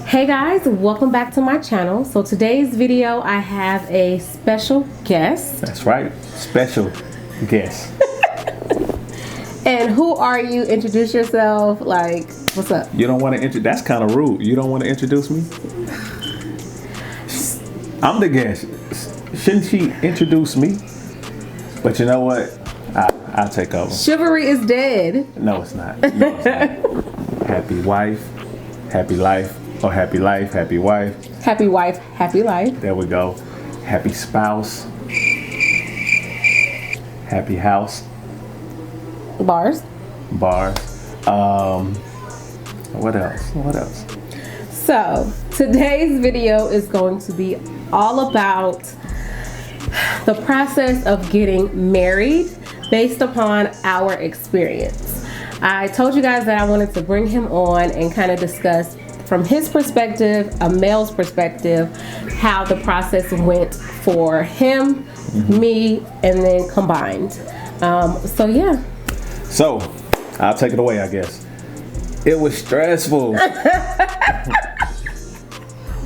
Hey guys, welcome back to my channel. So today's video, I have a special guest. That's right, special guest. And who are you? Introduce yourself. Like, what's up? You don't want to introduce? That's kind of rude. You don't want to introduce me? I'm the guest. Shouldn't she introduce me? But you know what? I'll take over. Chivalry is dead. No, it's not. No, it's not. Happy wife, happy life. Or happy life, happy wife. Happy wife, happy life. There we go. Happy spouse. Happy house. Bars. Bars. What else? What else? So today's video is going to be all about the process of getting married based upon our experience. I told you guys that I wanted to bring him on and kind of discuss from his perspective, a male's perspective, how the process went for him, me, and then combined. So yeah. So, I'll take it away, I guess. It was stressful.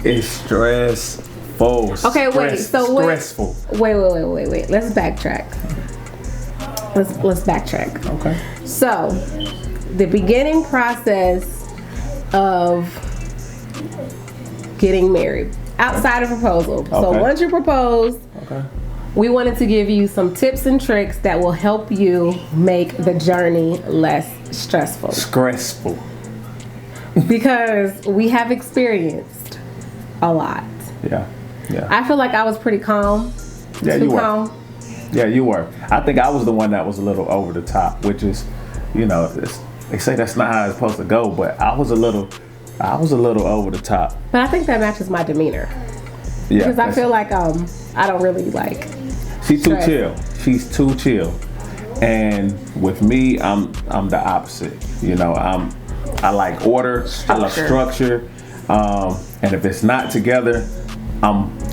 It's stressful. Okay, wait. Stressful. Wait. Let's backtrack. Let's backtrack. Okay. So, the beginning process of getting married outside of proposal. Okay. So once you propose, Okay. we wanted to give you some tips and tricks that will help you make the journey less stressful. Stressful. Because we have experienced a lot. Yeah. I feel like I was pretty calm. Yeah, Too you were. calm. Yeah, you were. I think I was the one that was a little over the top, which is, they say that's not how it's supposed to go, but I was a little over the top. But I think that matches my demeanor. Yeah. Because I feel like I don't really like. She's too stress. chill. She's too chill. And with me, I'm the opposite. I like order. I love structure. And if it's not together,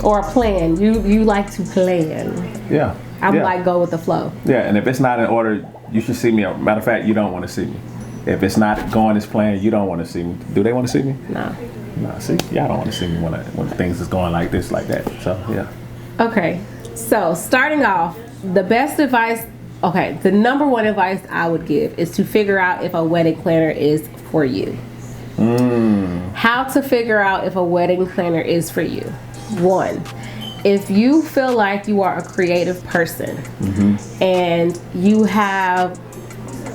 Or a plan. You like to plan. Yeah. I'm like go with the flow. Yeah, and if it's not in order, you should see me. Matter of fact, you don't want to see me. If it's not going as planned, you don't want to see me. Do they want to see me? No. No, see, y'all don't want to see me when things is going like this, like that. So, yeah. Okay, so starting off, the best advice, the number one advice I would give is to figure out if a wedding planner is for you. How to figure out if a wedding planner is for you. One, if you feel like you are a creative person and you have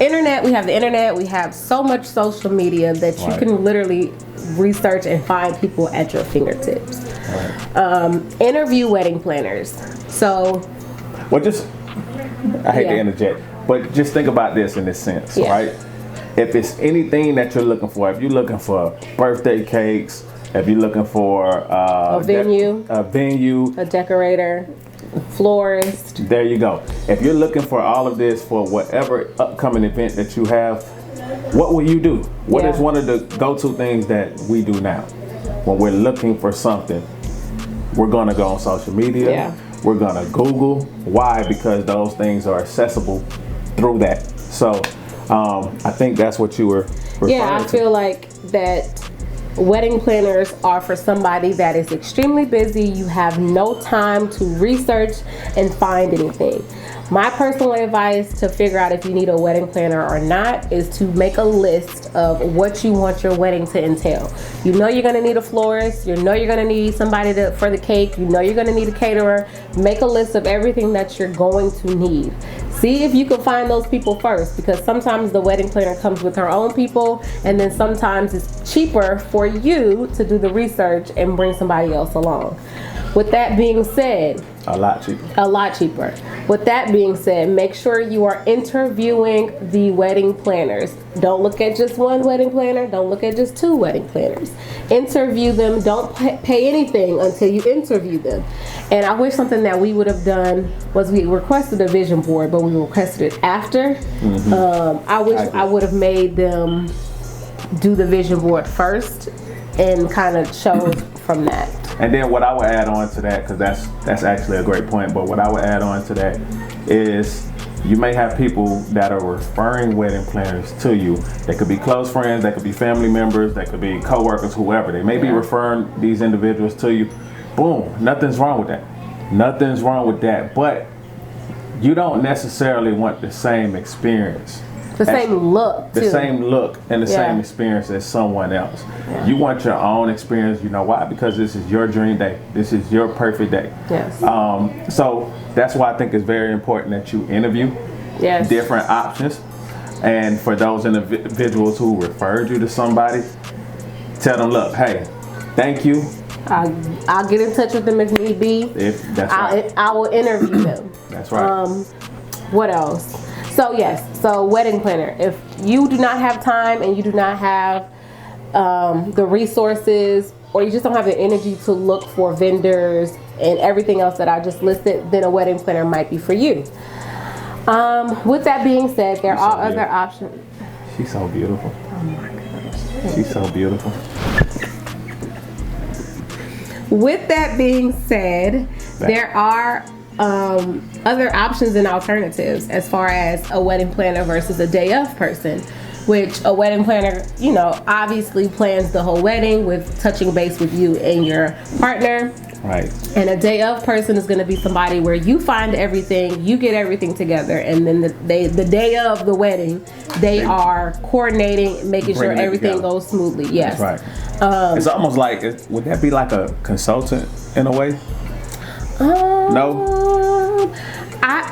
we have the internet, we have so much social media that you can literally research and find people at your fingertips. Interview wedding planners. So, I hate to interject, but just think about this in this sense, right? If it's anything that you're looking for, if you're looking for birthday cakes, if you're looking for a venue, a decorator, florist. There you go. If you're looking for all of this for whatever upcoming event that you have, what will you do? What is one of the go-to things that we do now? When we're looking for something, we're going to go on social media. Yeah. We're going to Google. Why? Because those things are accessible through that. So I think that's what you were referring to. Yeah, I feel like that wedding planners are for somebody that is extremely busy. You have no time to research and find anything. My personal advice to figure out if you need a wedding planner or not is to make a list of what you want your wedding to entail. You know you're going to need a florist. You know you're going to need somebody for the cake. You know you're going to need a caterer. Make a list of everything that you're going to need. See if you can find those people first, because sometimes the wedding planner comes with her own people, and then sometimes it's cheaper for you to do the research and bring somebody else along. With that being said, a lot cheaper. A lot cheaper. With that being said, make sure you are interviewing the wedding planners. Don't look at just one wedding planner. Don't look at just two wedding planners. Interview them. Don't pay anything until you interview them. And I wish something that we would have done was we requested a vision board, but we requested it after. I wish I would have made them do the vision board first and kind of chose from that. And then what I would add on to that, because that's actually a great point, but what I would add on to that is You may have people that are referring wedding planners to you. They could be close friends, they could be family members, they could be co-workers, whoever. They may be referring these individuals to you. Boom, nothing's wrong with that. Nothing's wrong with that. But you don't necessarily want the same experience. The same look, the too. same look and the same experience as someone else. You want your own experience. You know why? Because this is your dream day. This is your perfect day. Yes. So that's why I think it's very important that you interview different options. And for those individuals who referred you to somebody, tell them, look, hey, thank you. I'll get in touch with them if need be. I will interview them. That's right. What else? So wedding planner. If you do not have time and you do not have the resources, or you just don't have the energy to look for vendors and everything else that I just listed, then a wedding planner might be for you. With that being said, there are other options. She's so beautiful. Oh my gosh. She's so beautiful. With that being said, there are other options and alternatives as far as a wedding planner versus a day of person, which a wedding planner, obviously plans the whole wedding with touching base with you and your partner. Right. And a day of person is going to be somebody where you find everything, you get everything together, and then the day of the wedding, they are coordinating, making sure everything goes smoothly. Yes. That's right. It's almost like, would that be like a consultant in a way? No?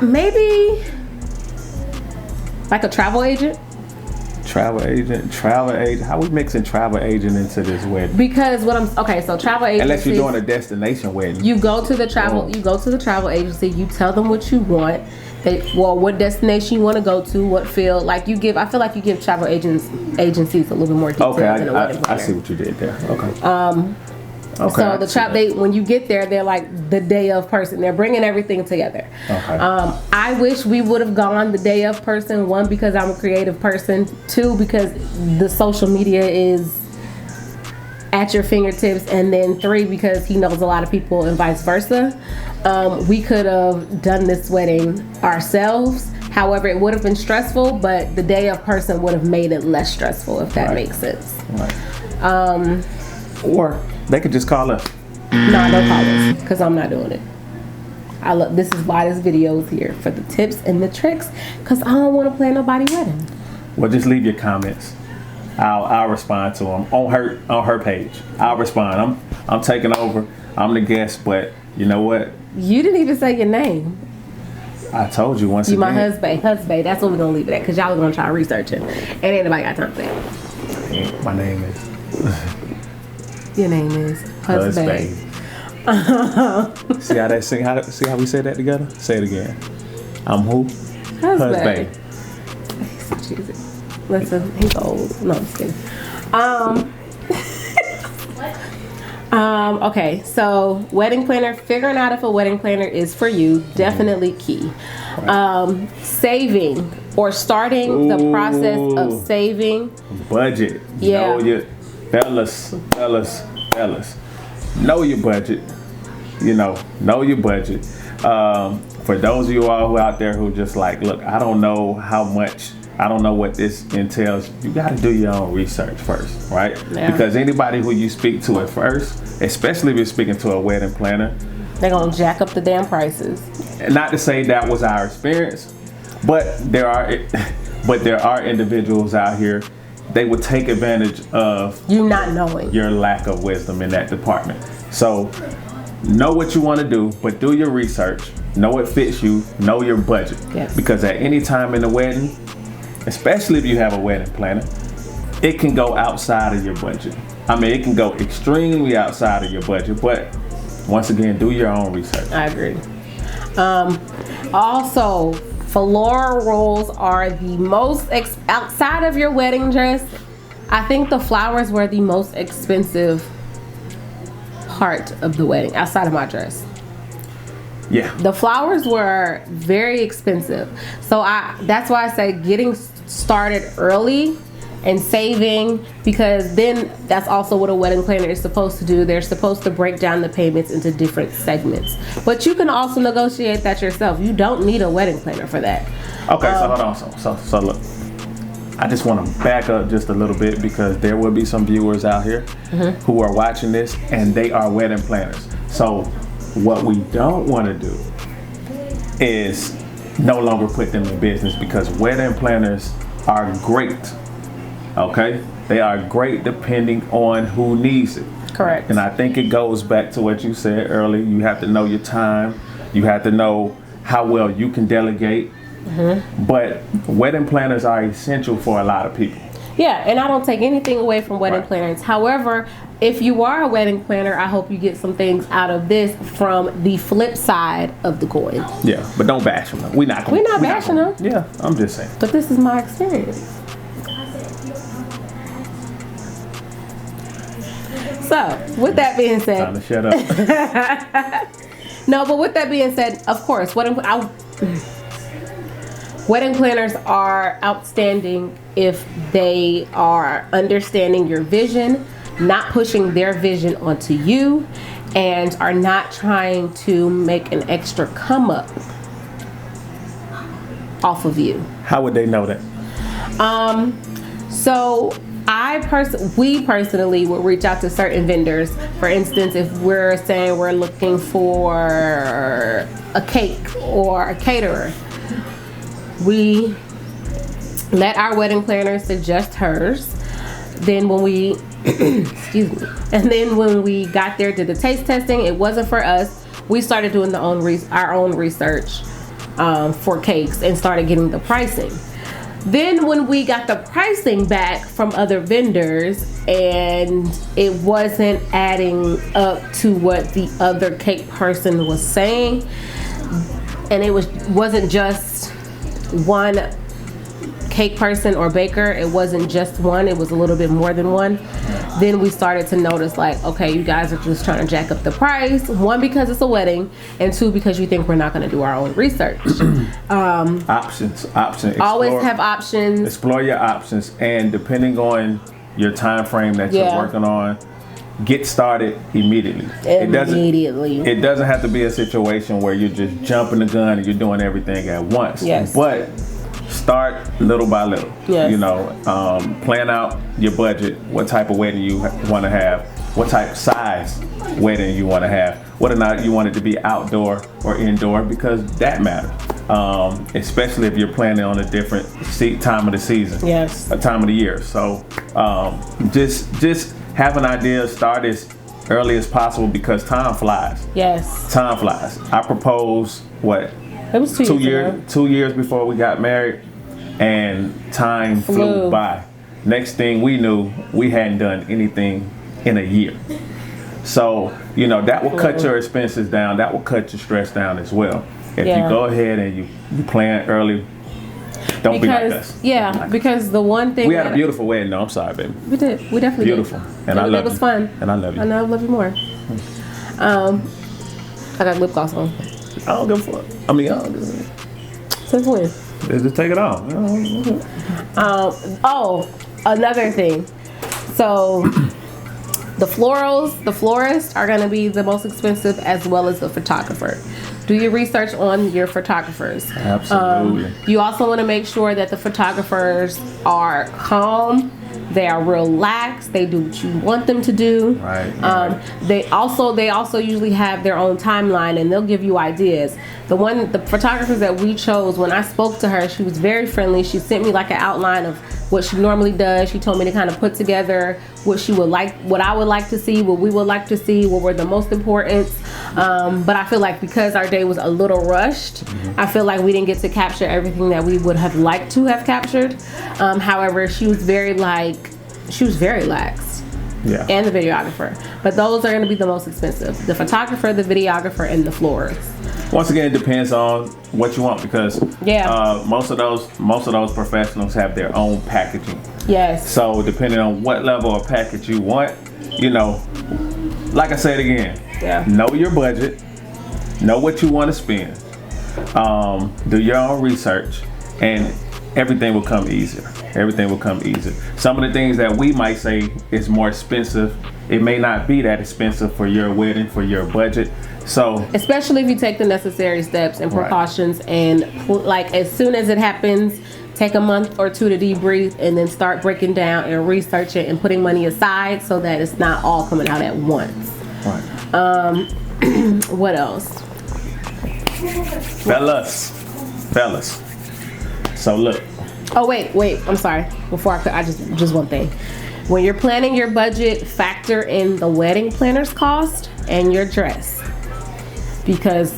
Maybe like a travel agent. Travel agent. How we mixing travel agent into this wedding? Because so travel agency. Unless you're doing a destination wedding. You go to the travel agency, you tell them what you want. What destination you want to go to, what field. I feel like you give travel agencies a little bit more details than a wedding planner. I see what you did there. Okay. So when you get there, they're like the day of person. They're bringing everything together. Okay. I wish we would have gone the day of person. 1, because I'm a creative person. 2, because the social media is at your fingertips. And then 3, because he knows a lot of people and vice versa. We could have done this wedding ourselves. However, it would have been stressful, but the day of person would have made it less stressful, if that makes sense. Right. Or they could just call us. No, don't call us, because I'm not doing it. This is why this video is here, for the tips and the tricks, because I don't want to plan nobody's wedding. Well, just leave your comments. I'll respond to them on her page. I'll respond. I'm taking over. I'm the guest, but you know what? You didn't even say your name. I told you once you again. My husband. That's what we're gonna leave it at, because y'all are gonna try to research it, and ain't nobody got time for that. My name is. Your name is Husband. See how they sing? See how we say that together? Say it again. I'm who? Husband. He's so cheesy. Listen, he's old. No, I'm just kidding. Okay, so wedding planner. Figuring out if a wedding planner is for you, definitely key. Saving or starting the process of saving. Budget. Yeah. Fellas, know your budget. Know your budget. For those of you all who out there who just like, look, I don't know how much, I don't know what this entails. You got to do your own research first, right? Yeah. Because anybody who you speak to at first, especially if you're speaking to a wedding planner, they're gonna jack up the damn prices. Not to say that was our experience, but there are individuals out here. They would take advantage of you not knowing your lack of wisdom in that department. So know what you want to do, but do your research. Know what fits you. Know your budget. Yes. Because at any time in the wedding, especially if you have a wedding planner, it can go outside of your budget. I mean, it can go extremely outside of your budget, but once again, do your own research. I agree. Also, floral rolls are the most outside of your wedding dress. I think the flowers were the most expensive part of the wedding outside of my dress. Yeah. The flowers were very expensive. So that's why I say getting started early and saving, because then that's also what a wedding planner is supposed to do. They're supposed to break down the payments into different segments. But you can also negotiate that yourself. You don't need a wedding planner for that. Okay, so hold on. So look, I just want to back up just a little bit, because there will be some viewers out here who are watching this and they are wedding planners. So what we don't want to do is no longer put them in business, because wedding planners are great. Okay, they are great depending on who needs it. Correct. And I think it goes back to what you said earlier. You have to know your time. You have to know how well you can delegate. But wedding planners are essential for a lot of people. Yeah, and I don't take anything away from wedding planners. However, if you are a wedding planner, I hope you get some things out of this from the flip side of the coin. Yeah, but don't bash them. We're not bashing them. Yeah, I'm just saying. But this is my experience. So, with that being said, Time to shut up. no, but with that being said, of course, wedding planners are outstanding if they are understanding your vision, not pushing their vision onto you, and are not trying to make an extra come up off of you. How would they know that? So we personally would reach out to certain vendors. For instance, if we're saying we're looking for a cake or a caterer, we let our wedding planner suggest hers. Then when we and then when we got there, did the taste testing, it wasn't for us. We started doing our own research for cakes and started getting the pricing. Then when we got the pricing back from other vendors and it wasn't adding up to what the other cake person was saying, and it wasn't just one cake person or baker, it wasn't just one, it was a little bit more than one, then we started to notice, like, okay, you guys are just trying to jack up the price. One, because it's a wedding, and two, because you think we're not going to do our own research. Options. Always have options. Explore your options, and depending on your time frame that you're working on, get started immediately. It doesn't have to be a situation where you're just jumping the gun and you're doing everything at once. Yes. But start little by little. Yes. You know, plan out your budget, what type of wedding you want to have, what type of size wedding you want to have, whether or not you want it to be outdoor or indoor, because that matters. Especially if you're planning on a different time of the season, a time of the year. So just have an idea, start as early as possible, because time flies. Yes. Time flies. I proposed, it was 2 years ago. 2 years before we got married, and time flew by. Next thing we knew, we hadn't done anything in a year. So, you know, that will cut your expenses down. That will cut your stress down as well. If you go ahead and you plan early, don't be like us. Yeah, because the one thing we had a beautiful wedding. No, I'm sorry, baby. We did. We definitely beautiful. did. And I love you. It was fun. And I love you. I know I love you more. I got lip gloss on. I don't give a fuck. I don't give a fuck. Since when? Just take it off. Another thing. So the florists are going to be the most expensive, as well as the photographer. Do your research on your photographers. Absolutely. You also want to make sure that the photographers are calm. They are relaxed. They do what you want them to do. Right. They also usually have their own timeline, and they'll give you ideas. The photographers that we chose, when I spoke to her, she was very friendly. She sent me like an outline of what she normally does. She told me to kind of put together what she would like, what I would like to see, what we would like to see, what were the most important. But I feel like because our day was a little rushed, I feel like we didn't get to capture everything that we would have liked to have captured. However, she was very lax. Yeah. And the videographer. But those are going to be the most expensive. The photographer, the videographer, and the florist. Once again, it depends on what you want, because most of those professionals have their own packaging. Yes. So depending on what level of package you want, you know, like I said again, know your budget, know what you want to spend, do your own research, and everything will come easier. Everything will come easier. Some of the things that we might say is more expensive, it may not be that expensive for your wedding, for your budget. So, especially if you take the necessary steps and precautions, and like as soon as it happens, take a month or two to debrief and then start breaking down and research it and putting money aside so that it's not all coming out at once. Right. What else? Fellas. So look. Oh wait. I'm sorry. Before I just one thing. When you're planning your budget, factor in the wedding planner's cost and your dress, because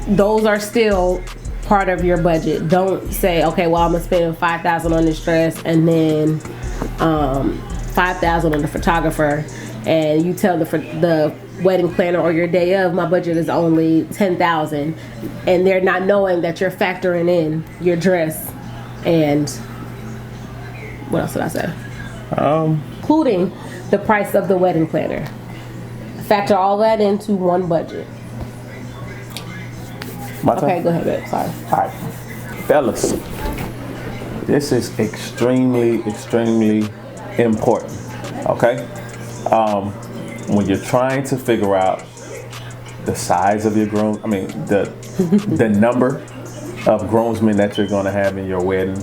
those are still part of your budget. Don't say, okay, well, I'm gonna spend $5,000 on this dress and then $5,000 on the photographer, and you tell the wedding planner or your day of, my budget is only $10,000, and they're not knowing that you're factoring in your dress and what else did I say? Including the price of the wedding planner. Factor all that into one budget. Okay, go ahead, babe. Sorry. All right, fellas, this is extremely important. Okay, when you're trying to figure out the size of your groom, the number of groomsmen that you're going to have in your wedding.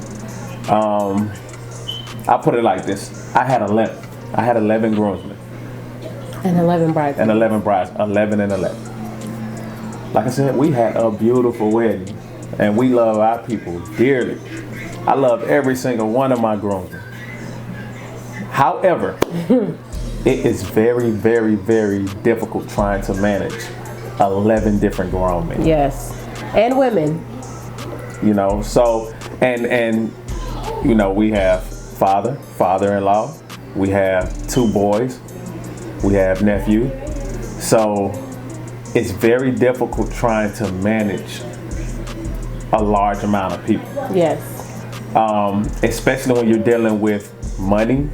I'll put it like this: I had 11 groomsmen. And 11 brides. 11 and 11. Like I said, we had a beautiful wedding, and we love our people dearly. I love every single one of my groomsmen. However, it is very difficult trying to manage 11 different grown men. Yes, and women. You know, so and you know, we have father-in-law, we have 2 boys, we have nephew. So it's very difficult trying to manage a large amount of people. Yes. Especially when you're dealing with money,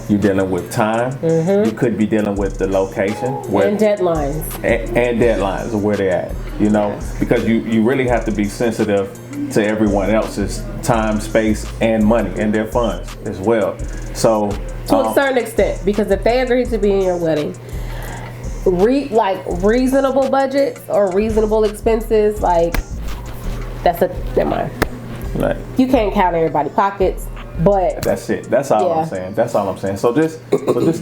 you're dealing with time. You could be dealing with the location and deadlines. And deadlines of where they're at, you know, because you really have to be sensitive to everyone else's time, space, and money, and their funds as well. So to a certain extent, because if they agree to be in your wedding, reasonable budgets or reasonable expenses, like never mind. Right. You can't count everybody's pockets, but that's it. That's all I'm saying. That's all I'm saying. So just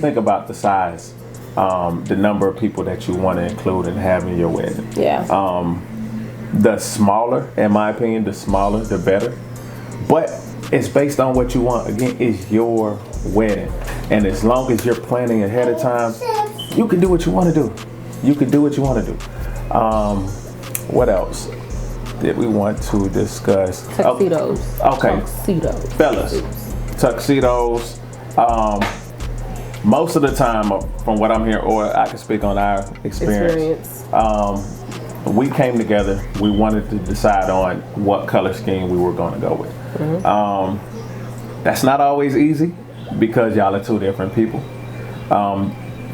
think about the size, the number of people that you want to include and have in your wedding. Yeah. The smaller, in my opinion, the better. But it's based on what you want. Again, it's your wedding, and as long as you're planning ahead of time, you can do what you want to do. What else did we want to discuss? Tuxedos. Okay. Tuxedos. Fellas, tuxedos. Most of the time, from what I'm hearing, or I can speak on our experience. We came together. We wanted to decide on what color scheme we were going to go with. That's not always easy because y'all are 2 different people.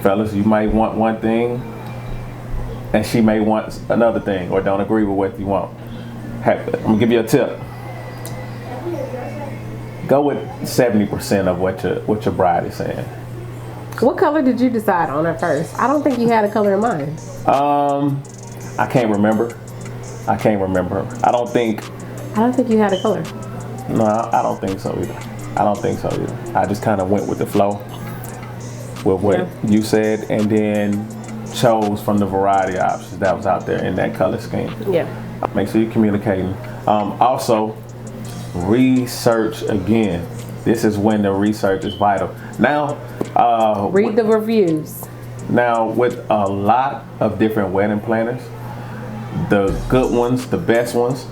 Fellas, you might want one thing and she may want another thing, or don't agree with what you want. I'm gonna give you a tip. Go with 70% of what your bride is saying. What color did you decide on at first? I don't think you had a color in mind. I can't remember. I don't think you had a color. No, I don't think so either. I just kind of went with the flow with what you said, and then chose from the variety of options that was out there in that color scheme. Yeah. Make sure you're communicating. Also, research again. This is when the research is vital. Now, read the reviews. Now, with a lot of different wedding planners, the good ones, the best ones,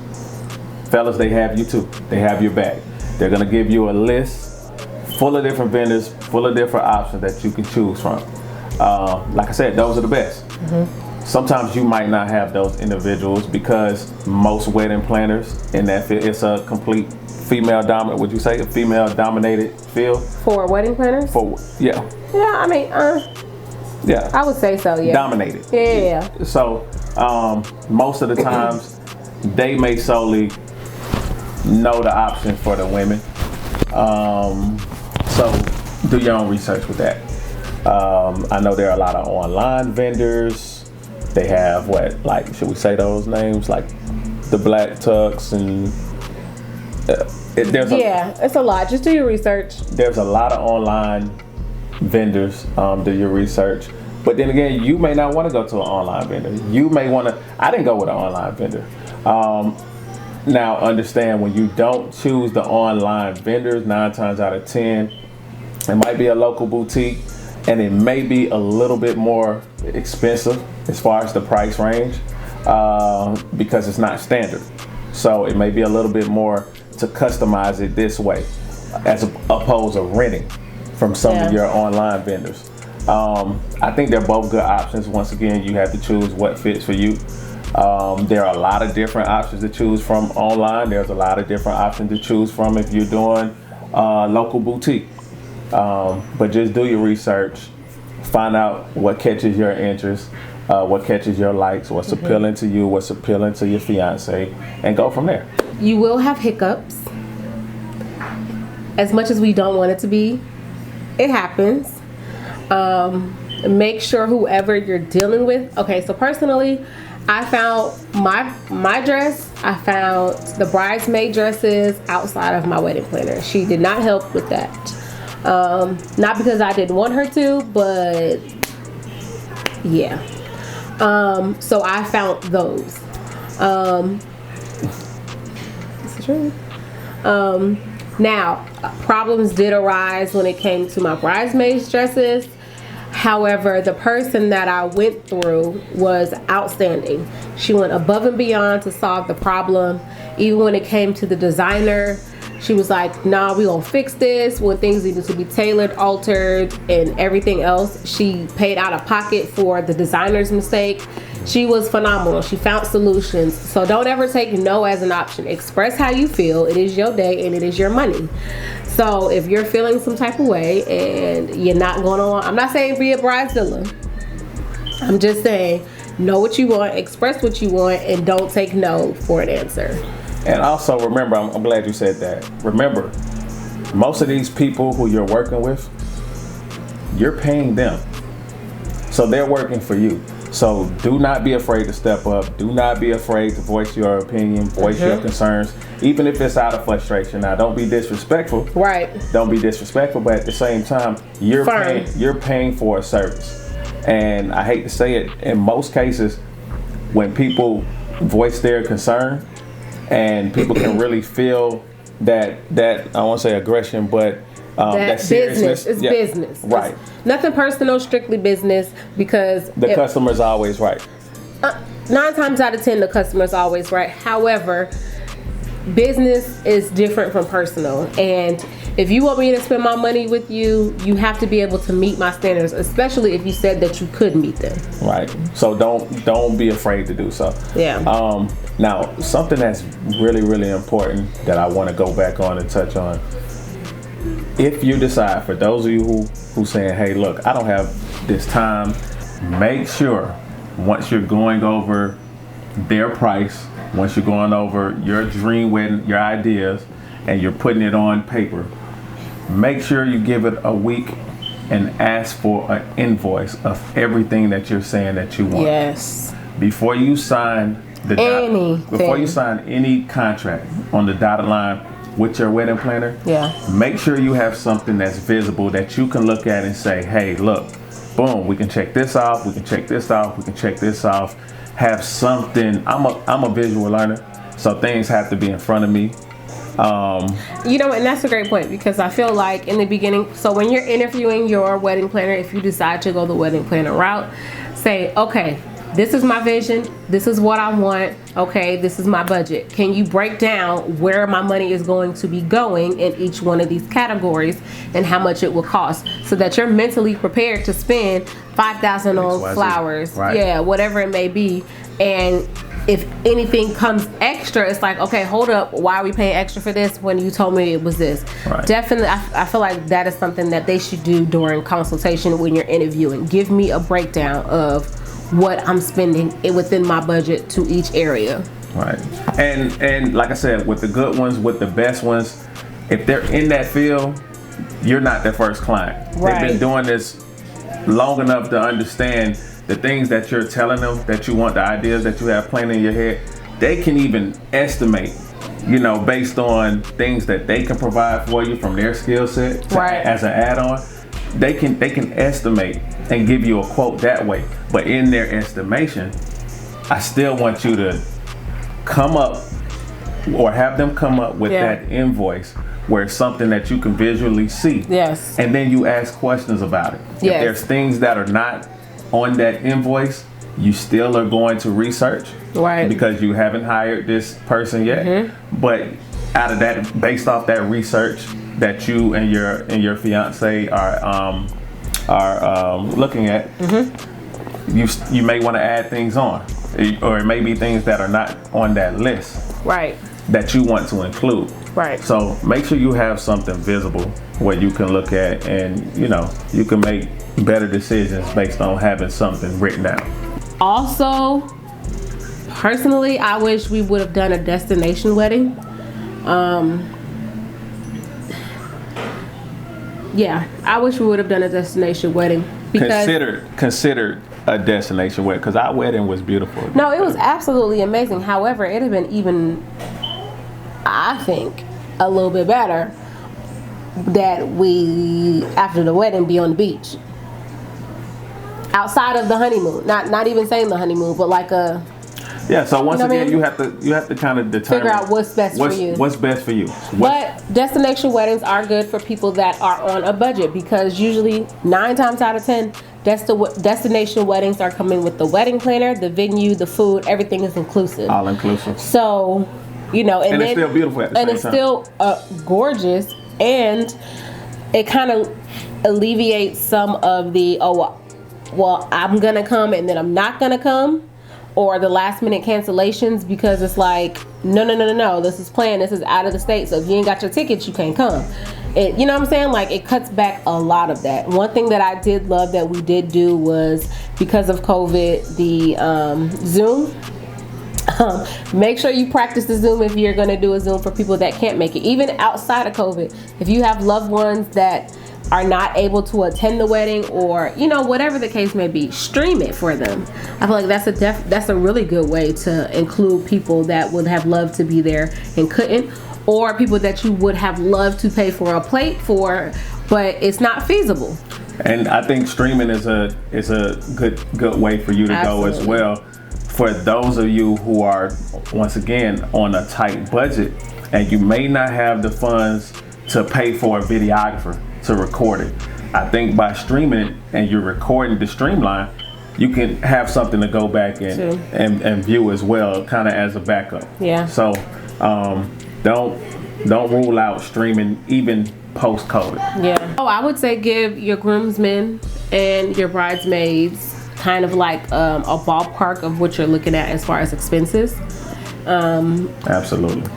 fellas, they have you too. They have your back. They're gonna give you a list full of different vendors, full of different options that you can choose from. Like I said, those are the best. Sometimes you might not have those individuals because most wedding planners in that field, it's a complete female dominant. Would you say a female dominated field? For wedding planners? Yeah. Yeah, I mean, yeah. I would say so. Yeah. Dominated. Yeah. So most of the times they may solely know the options for the women. So do your own research with that. I know there are a lot of online vendors. They have should we say those names, like the Black Tux and it's a lot. Just do your research. There's a lot of online vendors. Do your research. But then again, you may not want to go to an online vendor. You may want to. I didn't go with an online vendor. Now, understand, when you don't choose the online vendors, 9 times out of 10, it might be a local boutique, and it may be a little bit more expensive as far as the price range, because it's not standard. So it may be a little bit more to customize it this way, as opposed to renting from some of your online vendors. I think they're both good options. Once again, you have to choose what fits for you. There are a lot of different options to choose from online. There's a lot of different options to choose from if you're doing local boutique. But just do your research. Find out what catches your interest, what catches your likes, what's appealing to you, what's appealing to your fiance, and go from there. You will have hiccups. As much as we don't want it to be, it happens. Make sure whoever you're dealing with. Okay, so personally, I found my dress. I found the bridesmaid dresses outside of my wedding planner. She did not help with that. Not because I didn't want her to, but yeah. So I found those. It's true. Now, problems did arise when it came to my bridesmaids dresses. However, the person that I went through was outstanding. She went above and beyond to solve the problem. Even when it came to the designer, she was like, nah, we gonna fix this. When things needed to be tailored, altered, and everything else, she paid out of pocket for the designer's mistake. She was phenomenal. She found solutions. So don't ever take no as an option. Express how you feel. It is your day and it is your money. So if you're feeling some type of way and you're not going on, I'm not saying be a bridezilla. I'm just saying, know what you want, express what you want, and don't take no for an answer. And also remember, I'm glad you said that. Remember, most of these people who you're working with, you're paying them. So they're working for you. So do not be afraid to step up. Do not be afraid to voice your opinion, voice your concerns, even if it's out of frustration. Now, don't be disrespectful. Right. Don't be disrespectful, but at the same time, you're paying for a service. And I hate to say it, in most cases, when people voice their concern, and people can really feel that I won't say aggression, but that seriousness. It's business. Right. It's nothing personal, strictly business, because the customer's always right. 9 times out of 10, the customer's always right. However, business is different from personal. And if you want me to spend my money with you, you have to be able to meet my standards, especially if you said that you could meet them. Right. So don't be afraid to do so. Yeah. Now, something that's really, really important that I want to go back on and touch on. If you decide, for those of you who saying, hey, look, I don't have this time, make sure once you're going over their price, once you're going over your dream wedding, your ideas, and you're putting it on paper, make sure you give it a week and ask for an invoice of everything that you're saying that you want. Yes. Before you sign before you sign any contract on the dotted line with your wedding planner, make sure you have something that's visible that you can look at and say, hey, look, boom, we can check this off, we can check this off, we can check this off. Have something. I'm a visual learner, so things have to be in front of me. And that's a great point, because I feel like in the beginning, so when you're interviewing your wedding planner, if you decide to go the wedding planner route, say, okay, this is my vision, this is what I want, okay, this is my budget. Can you break down where my money is going to be going in each one of these categories and how much it will cost, so that you're mentally prepared to spend $5,000 on flowers, whatever it may be. And if anything comes extra, it's like, okay, hold up, why are we paying extra for this when you told me it was this? Right. Definitely, I feel like that is something that they should do during consultation when you're interviewing. Give me a breakdown of what I'm spending within my budget to each area. Right. And like I said, with the good ones, with the best ones, if they're in that field, you're not their first client. Right. They've been doing this long enough to understand the things that you're telling them, that you want, the ideas that you have playing in your head. They can even estimate, based on things that they can provide for you from their skill set as an add-on. They can estimate and give you a quote that way. But in their estimation, I still want you to come up or have them come up with that invoice where it's something that you can visually see. Yes. And then you ask questions about it. If there's things that are not on that invoice, you still are going to research. Right. Because you haven't hired this person yet. But out of that, based off that research that you and your fiance are looking at, you may want to add things on. Or it may be things that are not on that list. Right. That you want to include. Right. So make sure you have something visible where you can look at and, you can make better decisions based on having something written down. Also, personally, I wish we would have done a destination wedding. I wish we would have done a destination wedding. Because Considered a destination wedding, because our wedding was beautiful. No, it was absolutely amazing. However, it'd have been even, I think, a little bit better that we, after the wedding, be on the beach. Outside of the honeymoon. Not even saying the honeymoon, but like a... Yeah, so once again, you have to kind of determine... Figure out what's best for you. What's best for you. But destination weddings are good for people that are on a budget, because usually 9 times out of 10, destination weddings are coming with the wedding planner, the venue, the food, everything is inclusive. All inclusive. So, and it's still beautiful at the same time. And it's still gorgeous, and it kind of alleviates some of the, I'm going to come and then I'm not going to come, or the last minute cancellations, because it's like, no, this is planned, this is out of the state, so if you ain't got your tickets, you can't come. You know what I'm saying? Like, it cuts back a lot of that. One thing that I did love that we did do was, because of COVID, the Zoom. Make sure you practice the Zoom if you're going to do a Zoom for people that can't make it. Even outside of COVID, if you have loved ones that are not able to attend the wedding, or whatever the case may be, stream it for them. I feel like that's a really good way to include people that would have loved to be there and couldn't, or people that you would have loved to pay for a plate for, but it's not feasible. And I think streaming is a good way for you to go as well. For those of you who are, once again, on a tight budget, and you may not have the funds to pay for a videographer to record it, I think by streaming it and you're recording the streamline, you can have something to go back and view as well, kind of as a backup. Yeah. So don't rule out streaming even post COVID. Yeah. Oh, I would say give your groomsmen and your bridesmaids kind of like a ballpark of what you're looking at as far as expenses. Absolutely.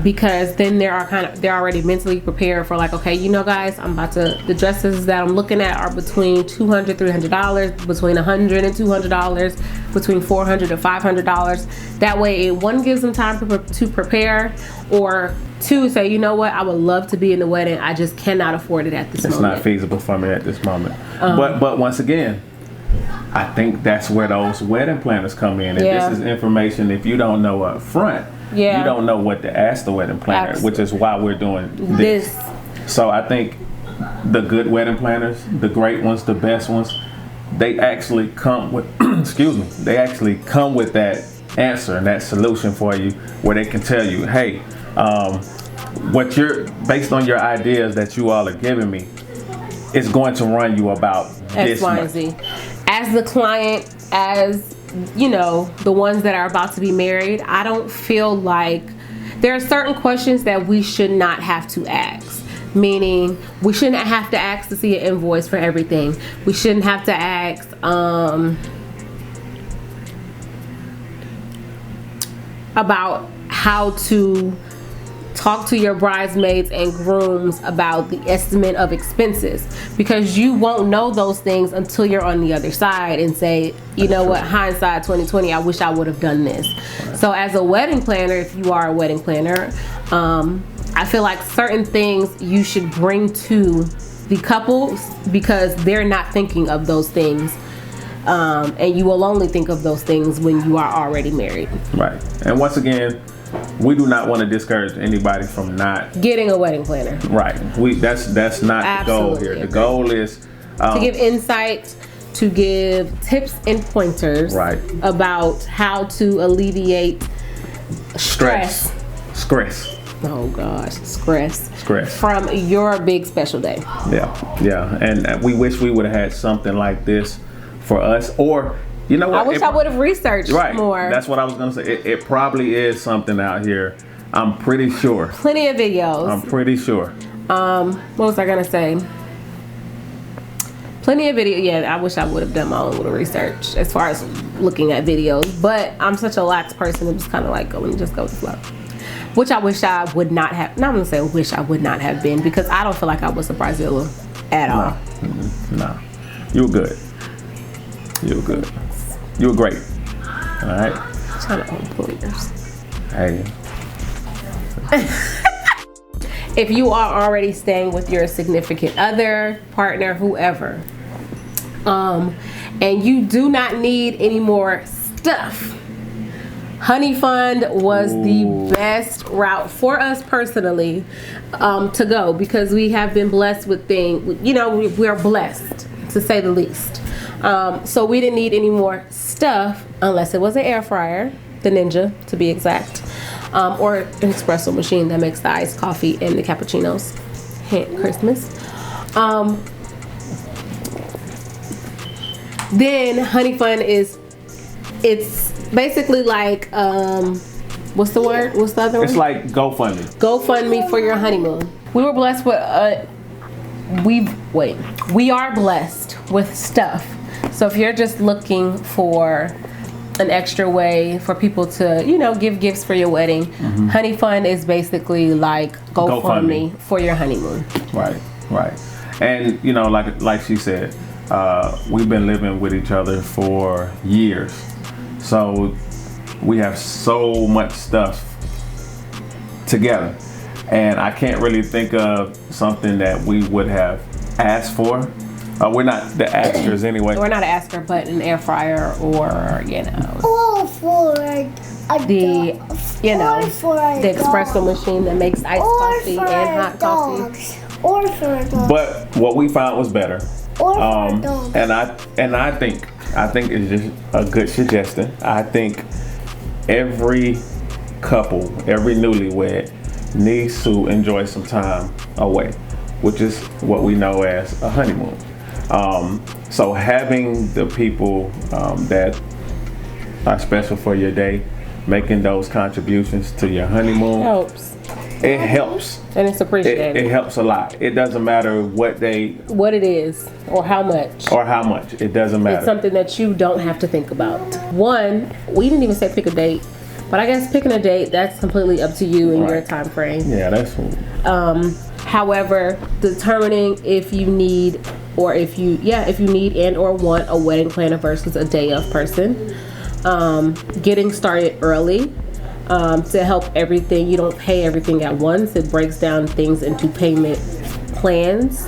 Because then they're already mentally prepared for, like, okay, guys, the dresses that I'm looking at are between $200, $300, between $100 and $200, between $400 and $500. That way, one gives them time to prepare, or two, say, you know what, I would love to be in the wedding, I just cannot afford it at this moment. It's not feasible for me at this moment. But once again, I think that's where those wedding planners come in. And this is information, if you don't know up front, you don't know what to ask the wedding planner, which is why we're doing this. So I think the good wedding planners, the great ones, the best ones, they actually come with, they actually come with that answer and that solution for you, where they can tell you, hey, what you're, based on your ideas that you all are giving me, it's going to run you about X, Y, and Z. As the client, as the ones that are about to be married, I don't feel like there are certain questions that we should not have to ask. Meaning, we shouldn't have to ask to see an invoice for everything. We shouldn't have to ask about how to talk to your bridesmaids and grooms about the estimate of expenses, because you won't know those things until you're on the other side and say, you know what, hindsight 2020, I wish I would have done this. Right. So as a wedding planner, if you are a wedding planner, I feel like certain things you should bring to the couples because they're not thinking of those things. And you will only think of those things when you are already married. Right. And once again, we do not want to discourage anybody from not getting a wedding planner. Right. That's not the goal here. The goal is to give insight, to give tips and pointers about how to alleviate stress. Oh gosh, stress from your big special day. Yeah. And we wish we would have had something like this for us, or you know what? I wish I would have researched more. That's what I was gonna say. It probably is something out here. I'm pretty sure. Plenty of videos. I'm pretty sure. What was I gonna say? Plenty of video. Yeah, I wish I would have done my own little research as far as looking at videos. But I'm such a lax person. It's kind of like, let me just go with the flow. Which I wish I would not have. No, I'm gonna say wish I would not have been, because I don't feel like I was a Bridezilla at all. No. You were good. You were good. You were great. All right. Trying to hold pointers. Hey. If you are already staying with your significant other, partner, whoever, and you do not need any more stuff, Honey Fund was the best route for us personally to go, because we have been blessed with things. You know, we are blessed, to say the least. So we didn't need any more stuff unless it was an air fryer, the Ninja to be exact, or an espresso machine that makes the iced coffee and the cappuccinos. Hint Christmas. Then Honey Fund it's basically like what's the word? What's the other one? It's like GoFundMe. GoFundMe for your honeymoon. We were blessed with we are blessed with stuff. So if you're just looking for an extra way for people to, you know, give gifts for your wedding, Honey Fund is basically like GoFundMe for your honeymoon. Right. And you know, like she said, we've been living with each other for years, so we have so much stuff together, and I can't really think of something that we would have asked for. We're not the askers anyway. We're not an asker, but an air fryer, or you know, or for the espresso machine that makes iced coffee and hot coffee. Or for a dog. But what we found was better. Or for a dog. And I think it's just a good suggestion. I think every couple, every newlywed needs to enjoy some time away, which is what we know as a honeymoon. So having the people that are special for your day, making those contributions to your honeymoon helps. It helps. And it's appreciated. It helps a lot. It doesn't matter what it is or how much. It doesn't matter. It's something that you don't have to think about. One, we didn't even say pick a date, but I guess picking a date, that's completely up to you and your time frame. Yeah, that's however, determining if you need and or want a wedding planner versus a day of person. Getting started early. To help everything. You don't pay everything at once. It breaks down things into payment plans.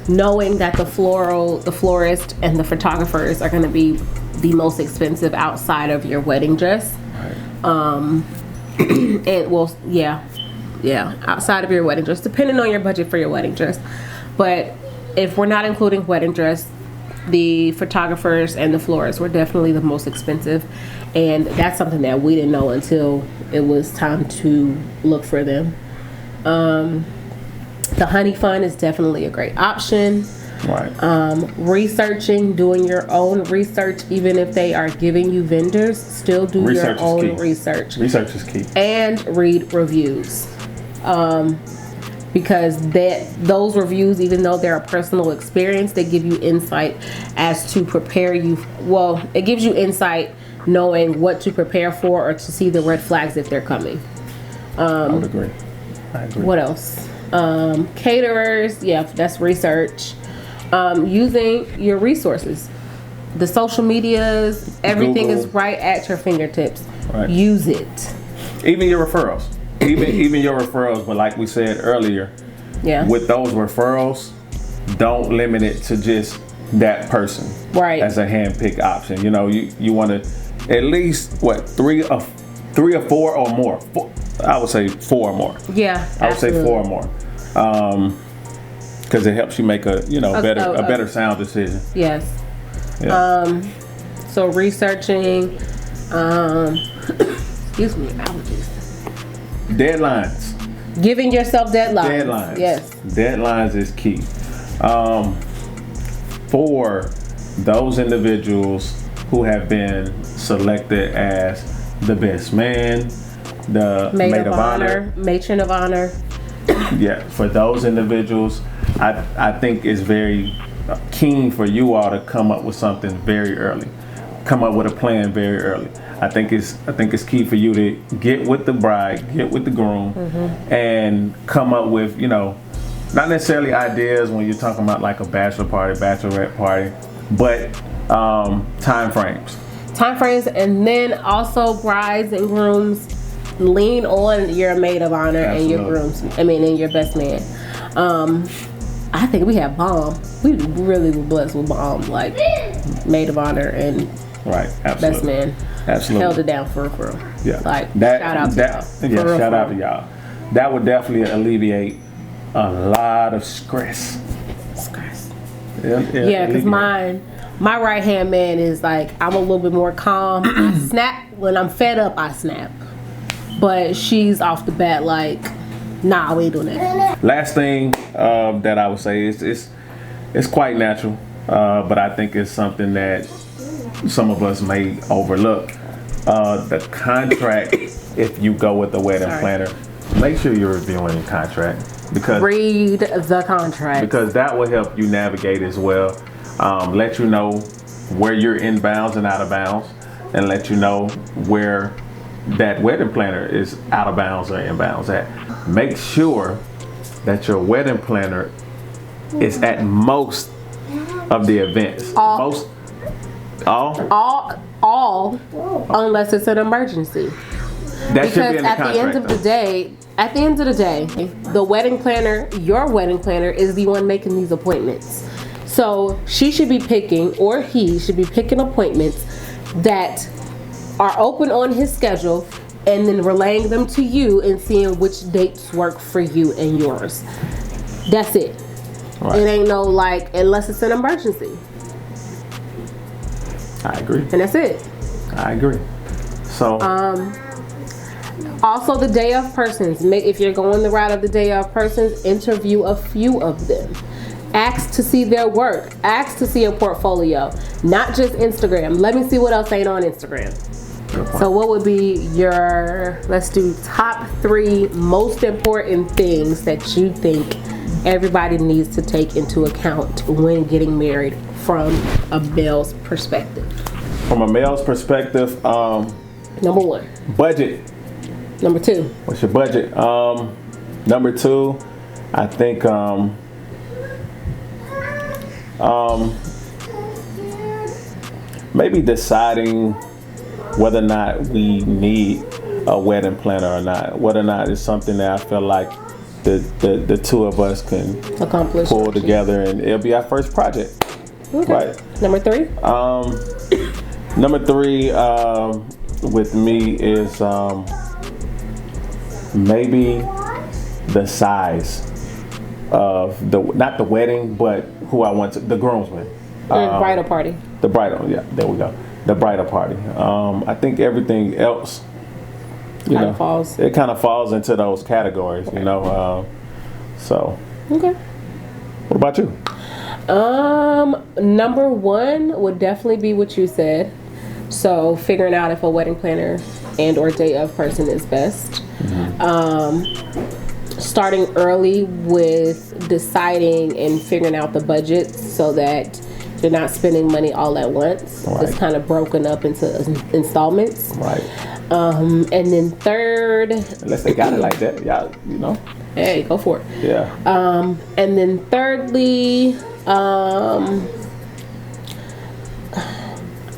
Knowing that the florist, and the photographers are going to be the most expensive outside of your wedding dress. Right. Outside of your wedding dress, depending on your budget for your wedding dress. But if we're not including wedding dress, the photographers and the florists were definitely the most expensive, and that's something that we didn't know until it was time to look for them. The Honey Fund is definitely a great option. Right. Doing your own research, even if they are giving you vendors, still do your own research. Research is key. And read reviews. Because those reviews, even though they're a personal experience, they give you insight as to prepare you. Well, it gives you insight knowing what to prepare for or to see the red flags if they're coming. I would agree. I agree. What else? Caterers, yeah, that's research. Using your resources. The social medias, everything Google. is right at your fingertips. Right. Use it. Even your referrals. Even your referrals, but like we said earlier, Yeah. with those referrals, don't limit it to just that person. Right. As a hand-picked option. You know, you want to at least three or four or more. I would say 4 or more. Yeah. I would say 4 or more. Because it helps you make a better sound decision. Yes. Yeah. So researching, excuse me, allergies. Deadlines. Giving yourself deadlines. Deadlines. Yes. Deadlines is key. For those individuals who have been selected as the best man, the maid of honor, matron of honor. yeah, for those individuals, I think it's very keen for you all to come up with something very early. Come up with a plan very early. I think it's key for you to get with the bride, get with the groom, and come up with, not necessarily ideas when you're talking about like a bachelor party, bachelorette party, but time frames. Time frames, and then also brides and grooms, lean on your maid of honor. Absolutely. And your grooms. And your best man. I think we have bomb. We really were blessed with bomb, like maid of honor and Right, absolutely. best man. Absolutely. Held it down for real. Yeah. Like shout out to y'all. Yeah, shout out to y'all. That would definitely alleviate a lot of stress. Yeah, because my right hand man is like, I'm a little bit more calm. I snap when I'm fed up. I snap, but she's off the bat like, nah, we ain't doing that. Last thing that I would say is it's quite natural, but I think it's something that some of us may overlook. The contract, if you go with the wedding planner, make sure you're reviewing the contract. Because read the contract. Because that will help you navigate as well. Let you know where you're in bounds and out of bounds, and let you know where that wedding planner is out of bounds or in bounds at. Make sure that your wedding planner is at most of the events. All, unless it's an emergency. That should be Because in the at contract, the end of the day, the wedding planner, your wedding planner, is the one making these appointments. So she should be picking, or he should be picking appointments that are open on his schedule, and then relaying them to you and seeing which dates work for you and yours. That's it. Right. It ain't no unless it's an emergency. I agree. And that's it. I agree. So also, the day of persons. If you're going the route of the day of persons, interview a few of them. Ask to see their work. Ask to see a portfolio, not just Instagram. Let me see what else ain't on Instagram. So what would be your, let's do top 3 most important things that you think everybody needs to take into account when getting married from a male's perspective? From a male's perspective, Number 1. budget. Number 2. What's your budget? Number 2, I think maybe deciding whether or not we need a wedding planner or not. Whether or not it's something that I feel like the two of us can Accomplish. pull together, and it'll be our first project. Okay. Right. Number 3. Number 3 with me is maybe the size of not the wedding, but who I want to, the groomsmen. Bridal party. The bridal, yeah, there we go. The bridal party. I think everything else, it kind of falls into those categories, Okay. So. Okay. What about you? Number 1 would definitely be what you said. So figuring out if a wedding planner and or day of person is best. Starting early with deciding and figuring out the budget so that you're not spending money all at once. Right. It's kind of broken up into installments. Right. And then third, Unless they got it like that, y'all, you know. hey, go for it. Yeah. And then thirdly,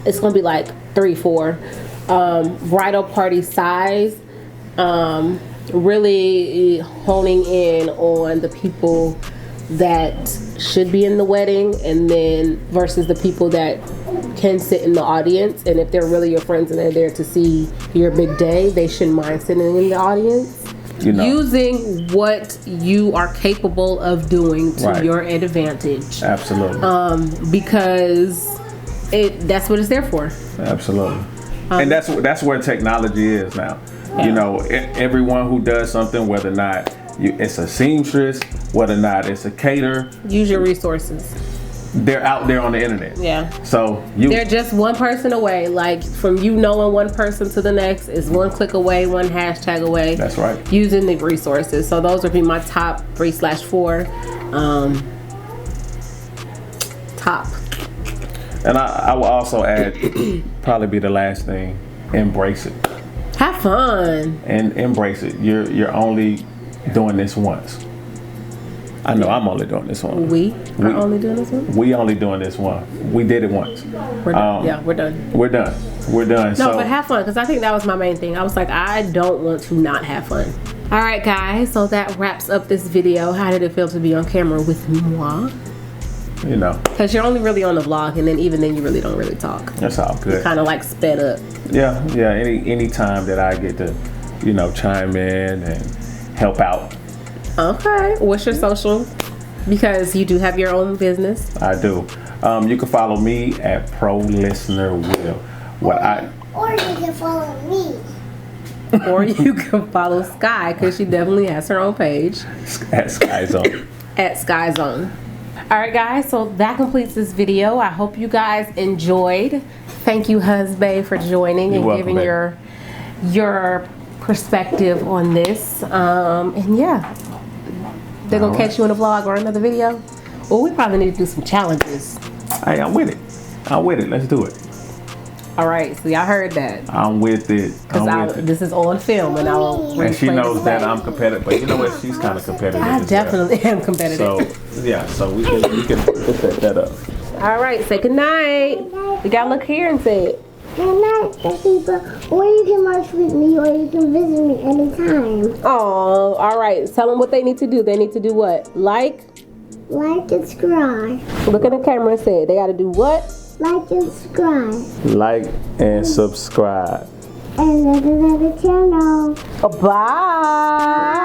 it's gonna be like 3, 4. Bridal party size. Really honing in on the people that should be in the wedding, and then versus the people that can sit in the audience. And if they're really your friends and they're there to see your big day, they shouldn't mind sitting in the audience. You know. Using what you are capable of doing to Right. your advantage. Absolutely. Because that's what it's there for. Absolutely. And that's where technology is now. Yeah. You know, everyone who does something, whether or not it's a seamstress, whether or not it's a caterer, Use your resources. they're out there on the internet. Yeah. So They're just one person away. Like from you knowing one person to the next is one click away, one hashtag away. That's right. Using the resources. So those would be my top 3/4. Top. And I will also add, probably be the last thing, embrace it. Have fun. And embrace it. You're only doing this once. I know I'm only doing this one. We are only doing this one? We only doing this one. We did it once. We're done. Yeah, we're done. We're done. We're done. No, but have fun, because I think that was my main thing. I was like, I don't want to not have fun. All right, guys. So that wraps up this video. How did it feel to be on camera with moi? You know. Because you're only really on the vlog, and then even then you really don't really talk. That's all good. Kind of like sped up. Yeah. Any time that I get to, chime in and help out. Okay. What's your social? Because you do have your own business. I do. You can follow me at Pro Listener Will. Or you can follow me. Or you can follow Sky, because she definitely has her own page. At Sky Zone. At Sky Zone. All right, guys. So that completes this video. I hope you guys enjoyed. Thank you, husband, for joining and welcome, giving babe. your perspective on this. And yeah, they're gonna catch you in a vlog or another video. Well, we probably need to do some challenges. Hey, I'm with it. Let's do it. All right, so y'all heard that. I'm with it. Because this is on film, and I'll And she replay knows this that back. I'm competitive. But you know what? She's kind of competitive. I as definitely am competitive. Well. So yeah, so we can set that up. All right, say goodnight. You gotta look here and say it. Good night, people. Or you can watch with me, or you can visit me anytime. Oh, all right. Tell them what they need to do. They need to do what? Like Like and subscribe. Look at the camera and say it. They gotta do what? Like and subscribe. Like and subscribe. And there's another channel. Bye.